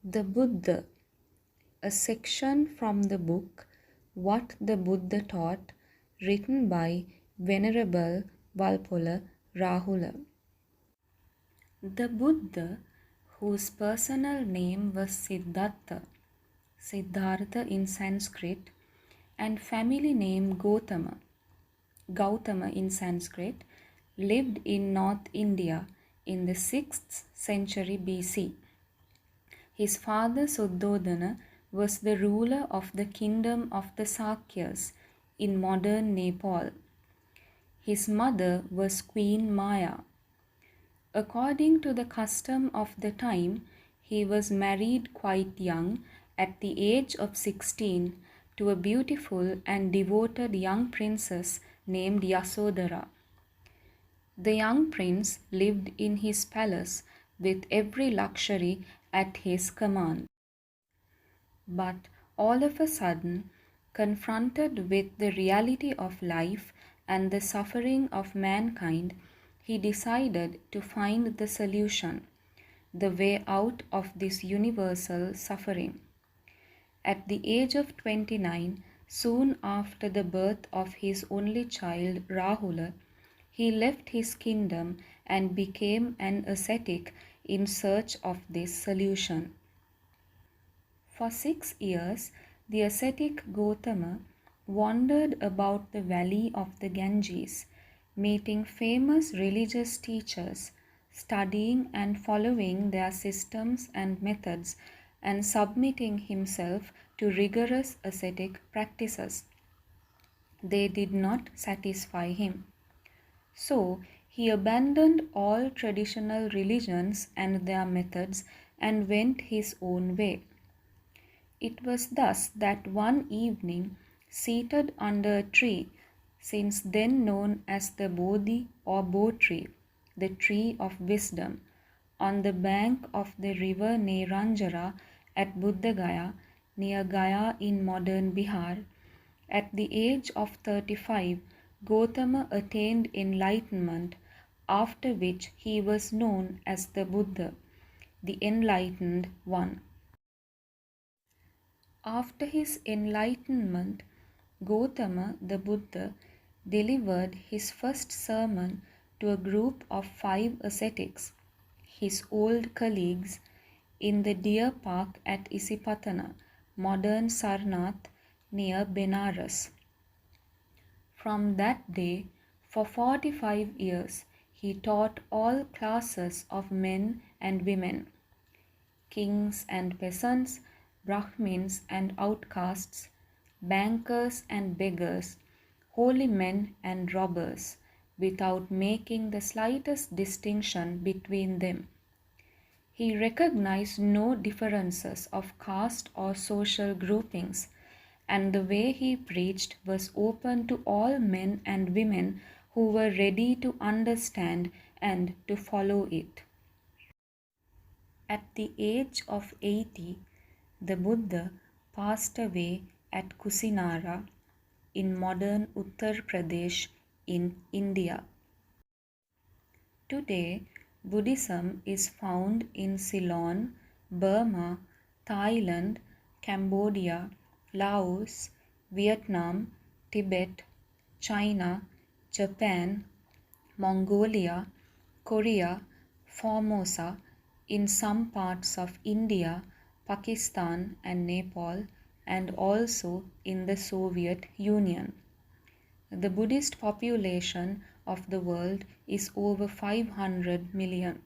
The Buddha, a section from the book What the Buddha Taught, written by Venerable Valpola Rahula. The Buddha, whose personal name was Siddhartha in Sanskrit, and family name Gautama in Sanskrit, lived in North India in the 6th century BC. His father Suddhodana was the ruler of the kingdom of the Sakyas in modern Nepal. His mother was Queen Maya. According to the custom of the time, he was married quite young, at the age of 16, to a beautiful and devoted young princess named Yasodhara. The young prince lived in his palace with every luxury at his command. But all of a sudden, confronted with the reality of life and the suffering of mankind, he decided to find the solution, the way out of this universal suffering. At the age of 29, soon after the birth of his only child Rahula, he left his kingdom and became an ascetic in search of this solution. For 6 years, the ascetic Gautama wandered about the valley of the Ganges, meeting famous religious teachers, studying and following their systems and methods, and submitting himself to rigorous ascetic practices. They did not satisfy him. So he abandoned all traditional religions and their methods and went his own way. It was thus that one evening, seated under a tree, since then known as the Bodhi or Bo tree, the tree of wisdom, on the bank of the river Neranjara at Buddha Gaya, near Gaya in modern Bihar, at the age of 35, Gautama attained enlightenment, after which he was known as the Buddha, the Enlightened One. After his enlightenment, Gautama the Buddha delivered his first sermon to a group of 5 ascetics, his old colleagues, in the deer park at Isipatana, modern Sarnath, near Benares. From that day, for 45 years, he taught all classes of men and women, kings and peasants, Brahmins and outcasts, bankers and beggars, holy men and robbers, without making the slightest distinction between them. He recognized no differences of caste or social groupings, and the way he preached was open to all men and women who were ready to understand and to follow it. At the age of 80, the Buddha passed away at Kusinara in modern Uttar Pradesh in India. Today, Buddhism is found in Ceylon, Burma, Thailand, Cambodia, Laos, Vietnam, Tibet, China, Japan, Mongolia, Korea, Formosa, in some parts of India, Pakistan and Nepal, and also in the Soviet Union. The Buddhist population of the world is over 500 million.